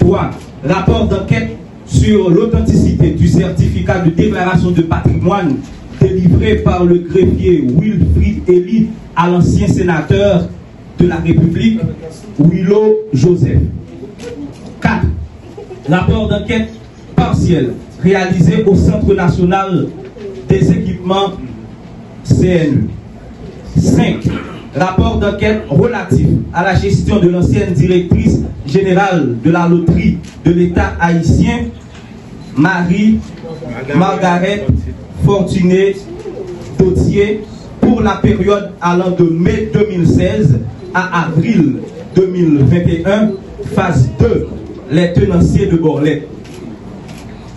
3. Rapport d'enquête sur l'authenticité du certificat de déclaration de patrimoine délivré par le greffier Wilfrid Elie à l'ancien sénateur de la République, Willow Joseph. 4. Rapport d'enquête partiel réalisé au Centre national des équipements CNE. 5. Rapport d'enquête relatif à la gestion de l'ancienne directrice générale de la loterie de l'État haïtien, Marie-Margaret Fortuné Dautier, pour la période allant de mai 2016 à avril 2021, phase 2, les tenanciers de Borlette.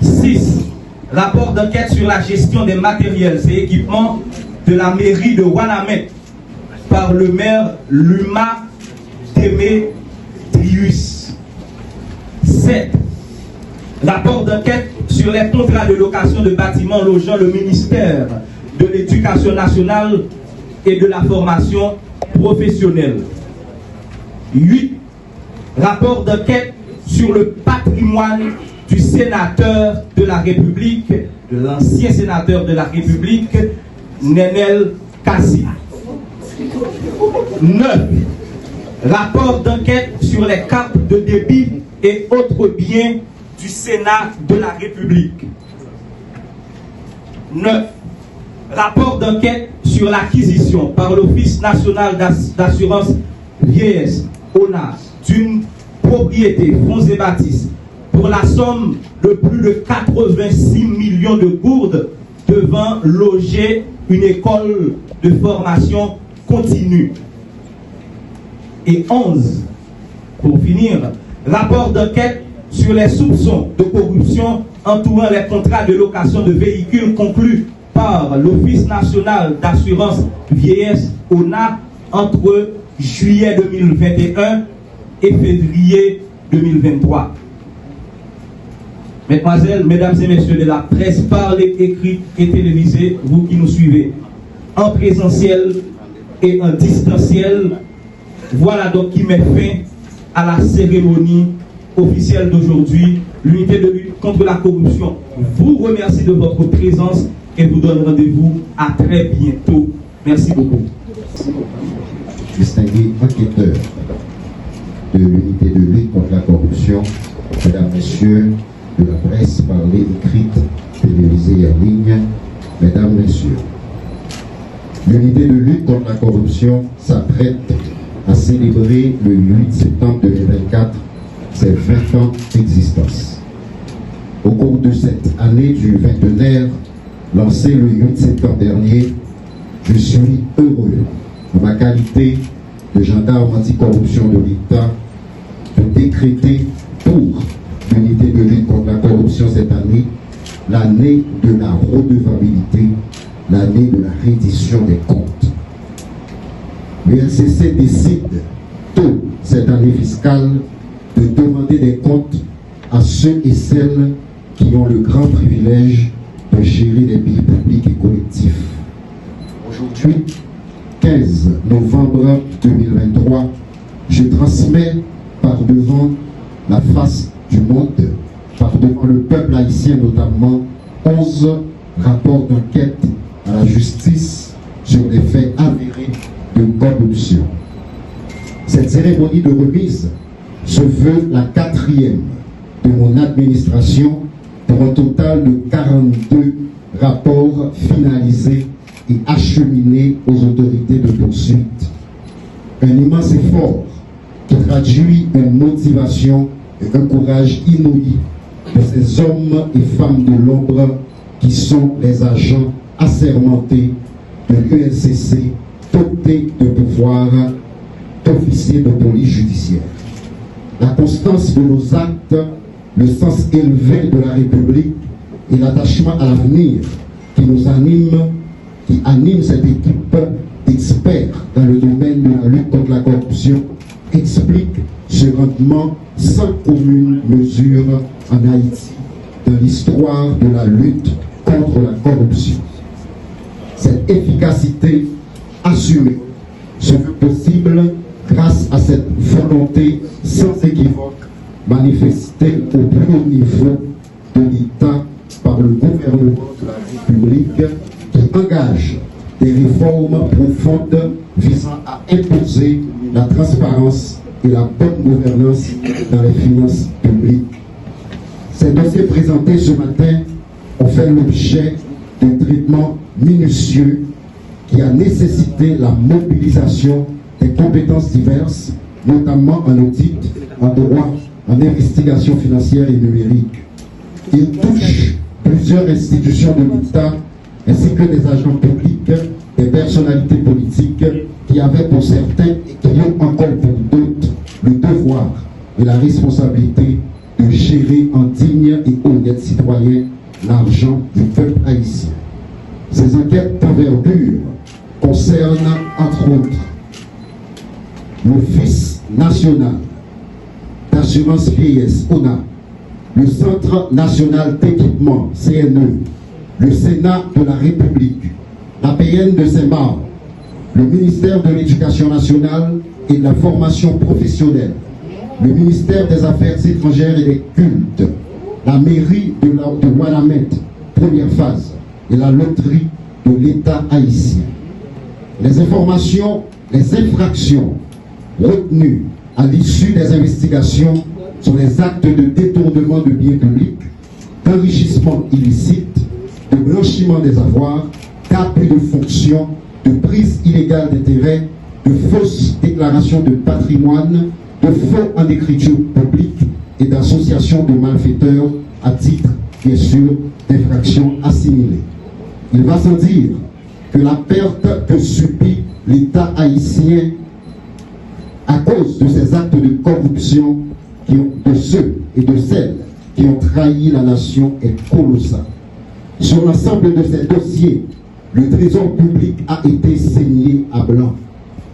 6. Rapport d'enquête sur la gestion des matériels et équipements de la mairie de Ouanamètre par le maire Luma Démétrius. 7. Rapport d'enquête sur les contrats de location de bâtiments logeant le ministère de l'Éducation nationale et de la formation professionnelle. 8. Rapport d'enquête sur le patrimoine du sénateur de la République, de l'ancien sénateur de la République, Nenel Kassi. 9. Rapport d'enquête sur les cartes de débit et autres biens du Sénat de la République. 9. Rapport d'enquête sur l'acquisition par l'Office national d'assurance vieillesse, ONAS, d'une propriété fonds et bâtisses pour la somme de plus de 86 millions de gourdes devant loger une école de formation continue. Et 11, pour finir, rapport d'enquête sur les soupçons de corruption entourant les contrats de location de véhicules conclus par l'Office national d'assurance vieillesse, ONA, entre juillet 2021 et février 2023. Mesdemoiselles, mesdames et messieurs de la presse, parlée, écrite et télévisée, vous qui nous suivez, en présentiel et en distanciel, voilà donc qui met fin à la cérémonie officielle d'aujourd'hui. L'unité de lutte contre la corruption vous remercie de votre présence et vous donne rendez-vous à très bientôt. Merci beaucoup. Distingués enquêteurs de l'unité de lutte contre la corruption, mesdames, messieurs de la presse parlée, écrite, télévisée et en ligne, mesdames, messieurs, l'unité de lutte contre la corruption s'apprête à célébrer le 8 septembre 2024 ses 20 ans d'existence. Au cours de cette année du vingtenaire, lancée le 8 septembre dernier, je suis heureux, en ma qualité de gendarme anticorruption de l'État, de décréter pour l'unité de lutte contre la corruption cette année, l'année de la redevabilité, l'année de la reddition des comptes. L'UNCC décide tôt cette année fiscale de demander des comptes à ceux et celles qui ont le grand privilège de gérer les biens publics et collectifs. Aujourd'hui, 15 novembre 2023, je transmets par devant la face du monde, par devant le peuple haïtien notamment, 11 rapports d'enquête à la justice sur des faits avérés de corruption. Cette cérémonie de remise se veut la 4e de mon administration pour un total de 42 rapports finalisés et acheminés aux autorités de poursuite. Un immense effort qui traduit une motivation et un courage inouï de ces hommes et femmes de l'ombre qui sont les agents assermentés de l'UNCC, dotés de pouvoir d'officiers de police judiciaire. La constance de nos actes, le sens élevé de la République et l'attachement à l'avenir qui nous anime, qui anime cette équipe d'experts dans le domaine de la lutte contre la corruption, explique ce rendement sans commune mesure en Haïti dans l'histoire de la lutte contre la corruption. Cette efficacité assumée se fait possible grâce à cette volonté sans équivoque manifestée au plus haut niveau de l'État par le gouvernement de la République qui engage des réformes profondes visant à imposer la transparence et la bonne gouvernance dans les finances publiques. Ces dossiers présentés ce matin ont fait l'objet d'un traitement minutieux qui a nécessité la mobilisation des compétences diverses, notamment en audit, en droit, en investigation financière et numérique. Il touche plusieurs institutions de l'État ainsi que des agents publics, des personnalités politiques qui avaient pour certains et qui ont encore pour d'autres le devoir et la responsabilité de gérer en digne et honnête citoyen l'argent du peuple haïtien. Ces enquêtes d'envergure concernent, entre autres, l'Office national d'assurance vieillesse, ONA, le Centre national d'équipement, CNE, le Sénat de la République, l'APN de Saint-Marc, le ministère de l'Éducation nationale et de la formation professionnelle, le ministère des Affaires étrangères et des cultes, la mairie de Ouanamètre, première phase, et la loterie de l'État haïtien. Les informations, les infractions retenues à l'issue des investigations sur les actes de détournement de biens publics, d'enrichissement illicite, de blanchiment des avoirs, d'abus de fonction, de prise illégale d'intérêt, de fausses déclarations de patrimoine, de faux en écriture publique et d'association de malfaiteurs à titre, bien sûr, d'infractions assimilées. Il va sans dire que la perte que subit l'État haïtien à cause de ces actes de corruption de ceux et de celles qui ont trahi la nation est colossale. Sur l'ensemble de ces dossiers, le trésor public a été saigné à blanc.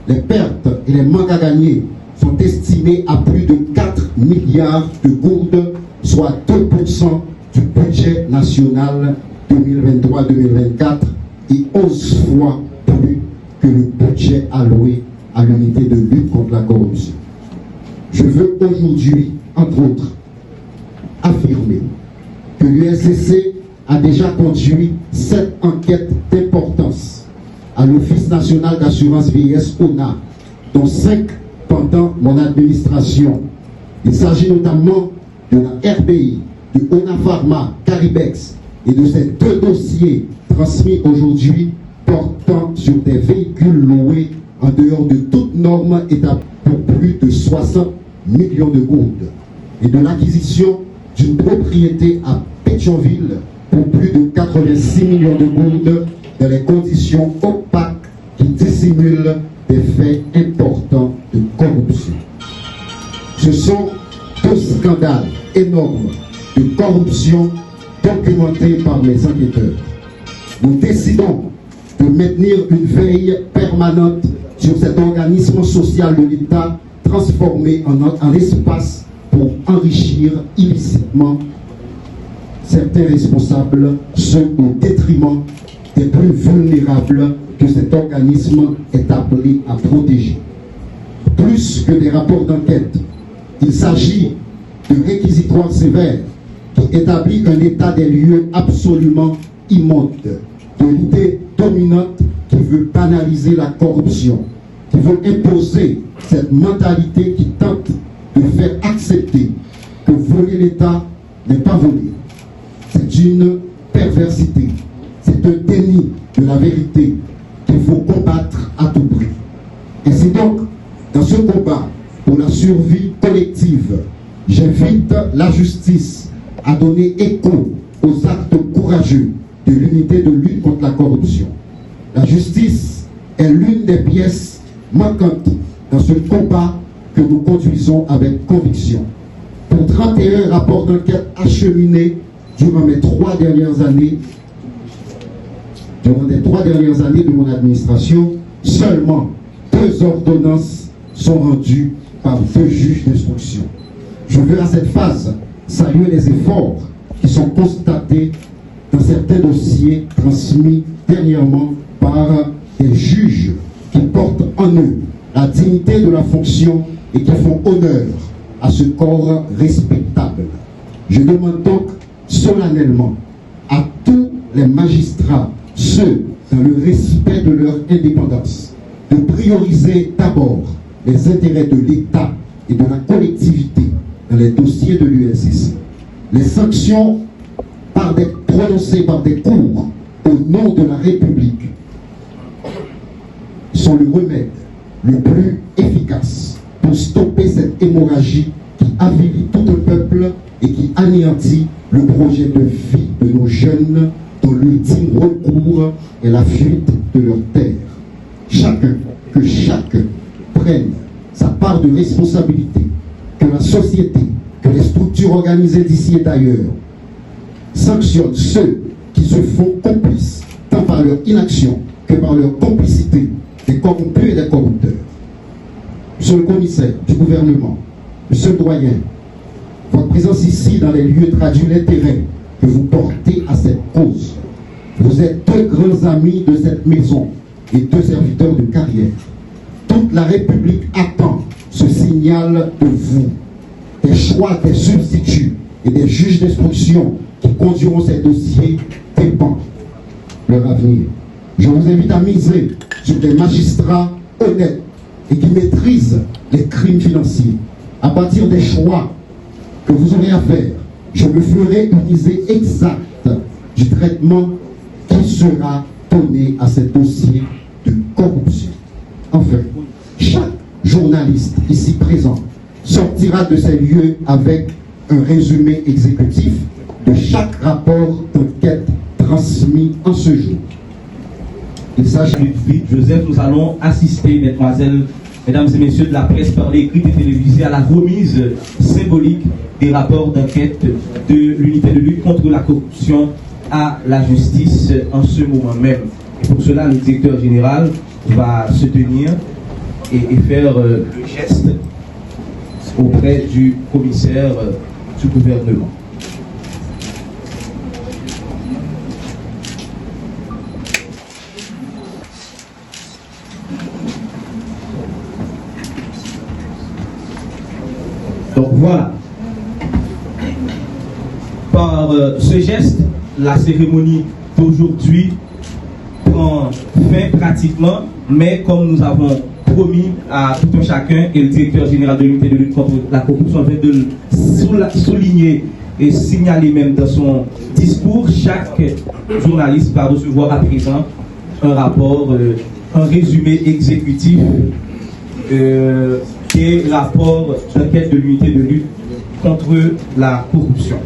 Les pertes et les manques à gagner sont estimés à plus de 4 milliards de gourdes, soit 2% du budget national 2023-2024 et 11 fois plus que le budget alloué à l'unité de lutte contre la corruption. Je veux aujourd'hui, entre autres, affirmer que l'USCC a déjà conduit 7 enquêtes d'importance à l'Office national d'assurance vieillesse ONA, dont 5 pendant mon administration. Il s'agit notamment de la RBI, de ONA Pharma, Caribex et de ces 2 dossiers transmis aujourd'hui portant sur des véhicules loués en dehors de toute norme établie pour plus de 60 millions de gourdes et de l'acquisition d'une propriété à Pétionville pour plus de 86 millions de gourdes dans les conditions opaques qui dissimulent des faits importants de corruption. Ce sont 2 scandales énormes de corruption documentés par les enquêteurs. Nous décidons de maintenir une veille permanente sur cet organisme social de l'État transformé en espace pour enrichir illicitement certains responsables, ceux au détriment des plus vulnérables que cet organisme est appelé à protéger. Plus que des rapports d'enquête, il s'agit de réquisitoires sévères qui établit un état des lieux absolument immonde, de l'idée dominante qui veut banaliser la corruption, qui veut imposer cette mentalité qui tente de faire accepter que voler l'État n'est pas voler. C'est une perversité, c'est un déni de la vérité qu'il faut combattre à tout prix. Et c'est donc dans ce combat pour la survie collective, j'invite la justice à donner écho aux actes courageux de l'unité de lutte contre la corruption. La justice est l'une des pièces manquantes dans ce combat que nous conduisons avec conviction. Pour 31 rapports d'enquête acheminés durant les 3 dernières années de mon administration, seulement 2 ordonnances sont rendues par 2 juges d'instruction. Je veux à cette phase saluer les efforts qui sont constatés dans certains dossiers transmis dernièrement par des juges qui portent en eux la dignité de la fonction et qui font honneur à ce corps respectable. Je demande donc solennellement à tous les magistrats, ceux dans le respect de leur indépendance, de prioriser d'abord les intérêts de l'État et de la collectivité dans les dossiers de l'UNCC. Les sanctions prononcées par des cours au nom de la République sont le remède le plus efficace pour stopper cette hémorragie qui avilit tout un peuple et qui anéantit le projet de vie de nos jeunes dont l'ultime recours est la fuite de leur terre. Chacun prenne sa part de responsabilité, que la société, que les structures organisées d'ici et d'ailleurs sanctionnent ceux qui se font complices, tant par leur inaction que par leur complicité, des corrompus et des corrupteurs. Monsieur le commissaire du gouvernement, monsieur le doyen, votre présence ici dans les lieux traduit l'intérêt que vous portez à cette cause. Vous êtes deux grands amis de cette maison et deux serviteurs de carrière. Toute la République attend ce signal de vous. Des choix, des substituts et des juges d'instruction qui conduiront ces dossiers dépendent leur avenir. Je vous invite à miser sur des magistrats honnêtes et qui maîtrisent les crimes financiers. À partir des choix que vous aurez à faire, je me ferai une idée exacte du traitement qui sera donné à ces dossiers de corruption. Enfin, chaque journaliste ici présent sortira de ces lieux avec un résumé exécutif de chaque rapport d'enquête transmis en ce jour. Il s'agit de Joseph, nous allons assister, mesdames et messieurs de la presse, par l'écrit et télévisé, à la remise symbolique des rapports d'enquête de l'unité de lutte contre la corruption à la justice en ce moment même. Et pour cela, le directeur général va se tenir et faire le geste auprès du commissaire du gouvernement. Donc voilà. Par ce geste, la cérémonie d'aujourd'hui prend fin pratiquement, mais comme nous avons promis à tout un chacun, et le directeur général de l'unité de lutte contre la corruption vient de le souligner et signaler même dans son discours, chaque journaliste va recevoir à présent un rapport, un résumé exécutif des rapports d'enquête de l'unité de lutte contre la corruption.